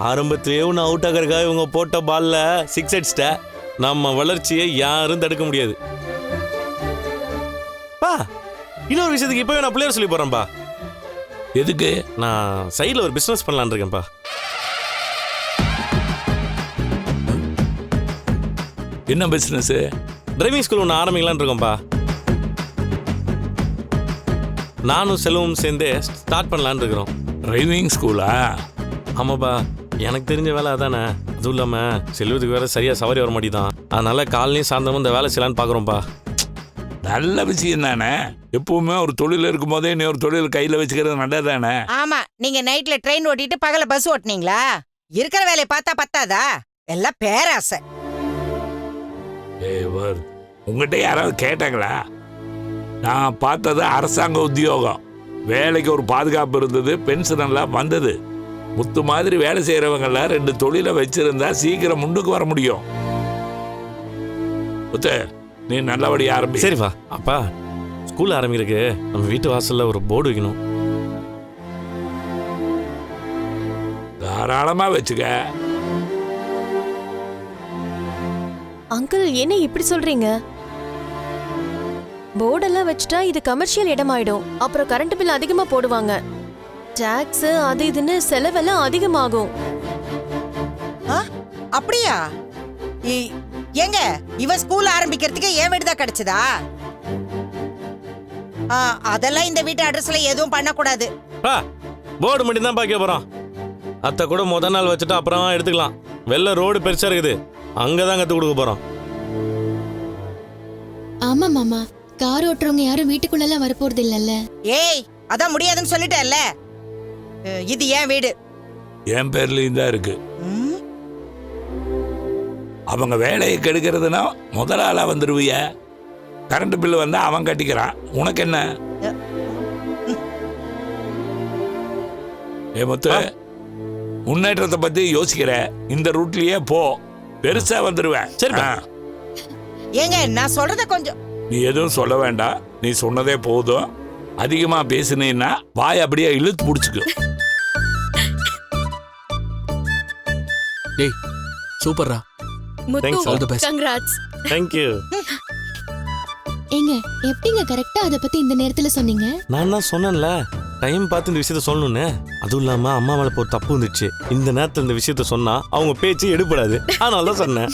ஆரம்பத்திலேயே ஒன்று அவுட் ஆகிறதுக்காக இவங்க போட்ட பால்ல 6 அடிச்சிட்ட. நம்ம வளர்ச்சியை யாரும் தடுக்க முடியாது. பா இன்னொரு விஷயத்துக்கு இப்பவே நான் பிள்ளையர் சொல்லி போறேன்பா. எதுக்கு? நான் சைடில் ஒரு பிஸ்னஸ் பண்ணலான் இருக்கேன்ப்பா. என்ன பிசினஸ்? டிரைவிங் ஸ்கூல் ஒன்று ஆரம்பிக்கலான் இருக்கோம்ப்பா. நானும் செல்வமும் சேர்ந்தே ஸ்டார்ட் பண்ணலான் இருக்கிறோம். டிரைவிங் ஸ்கூலா? ஆமாப்பா, எனக்கு தெரிஞ்ச வேலை அதானே. அதுவும் இல்லாமல் செல்வத்துக்கு வேற சரியாக சவாரி வர மாட்டேதான். அதனால காலையும் சாயந்தரமும் இந்த வேலை செய்யலான்னு பார்க்குறோம்ப்பா. நல்ல விஷயம் தானே. எப்பவுமே ஒரு தொழில் இருக்கும் போதே இன்னொரு தொழில் கையில் வச்சுக்கிறது நல்லது தானே. ஆமா, நீங்க நைட்ல ட்ரெயின் ஓட்டிட்டு பகல பஸ் ஓட்டுனீங்களா? இருக்கிற வேலையை பார்த்தா பத்தாதா? எல்லாம் பேராசை. உங்ககிட்ட யாராவது கேட்டாங்களா? நான் பார்த்தது அரசாங்க உத்தியோகம். வேலைக்கு ஒரு பாதுகாப்பு இருந்தது, பென்ஷன் எல்லாம் வந்தது. முத்து மாதிரி வேலை செய்யறவங்கள 2 தொழிலை வச்சிருந்தா சீக்கிரம் முன்னுக்கு வர முடியும். முத்து, நீ நல்லபடி ஆரம்பி. சரிப்பா. அப்பா, ஸ்கூல் ஆரம்பிக்கிறதுக்கு நம்ம வீட்டு வாசல்ல ஒரு போர்டு வைக்கணும். தாராளமா வச்சுக்க. அங்கிள் என்ன இப்படி சொல்றீங்க? போர்டெல்லாம் வச்சுட்டா இது கமர்ஷியல் இடமாயிடும். அப்புறம் கரண்ட் பில் அதிகமா போடுவாங்க. டாக்ஸ் அது இதுன்னு செலவெல்லாம் அதிகமாகும். அப்படியா? ஏங்க, இவ ஸ்கூல் ஆரம்பிக்கிறதுக்கு என் வீடு தான் கிடைச்சதா? அதெல்லாம் இந்த வீட்டு அட்ரஸ்ல எதுவும் பண்ணக்கூடாது. போர்டு மட்டும் தான் பார்க்க போறோம். அத்தை கூட முதல் நாள் வச்சுட்டு அப்புறம் எடுத்துக்கலாம். வெளில ரோடு பெருசா இருக்குது, அங்கதான் கத்து கொடுக்க போறோம். ஆமா மாமா, கார் ஓட்டுறவங்க யாரும் வீட்டுக்குள்ள வரப்போறது இல்லல்ல. ஏய், அதான் முடியாதுன்னு சொல்லிட்டேன்ல. இது என் வீடு. என் பேர்லயும் தான் இருக்கு. அவங்க வேலையை கெடுக்கிறதுனா முதலாளா வந்துருவிய. கரண்ட் பில்லு வந்தா அவன் கட்டிக்கிறான், உனக்கு என்ன? ஏ முத்து, முன்னேற்றத்தை பத்தி யோசிக்கிற இந்த ரூட்லயே போ, பெருசா வந்துருவேன். சரிப்பா. ஏங்க, நான் சொல்றத கொஞ்சம். நீ எதுவும் சொல்ல வேண்டாம், நீ சொன்னதே போதும். அதிகமா பேசினீன்னா வாய் அப்படியே இழுத்து பிடிச்சுக்கு. டேய் சூப்பர்ரா. Thanks, Muthu, all the best. congrats. Thank you. ஏங்க, எப்படிங்க கரெக்டா அத பத்தி இந்த நேரத்துல சொன்னீங்க? நான் தான் சொன்னேன்ல, டைம் பார்த்து இந்த விஷயத்த சொல்லணும்னு. அதுவும் இல்லாம அம்மா மேல ஒரு தப்பு வந்துடுச்சு. இந்த நேரத்துல இந்த விஷயத்த சொன்னா அவங்க பேச்சு எடுபடாது. அதனால தான் சொன்னேன்.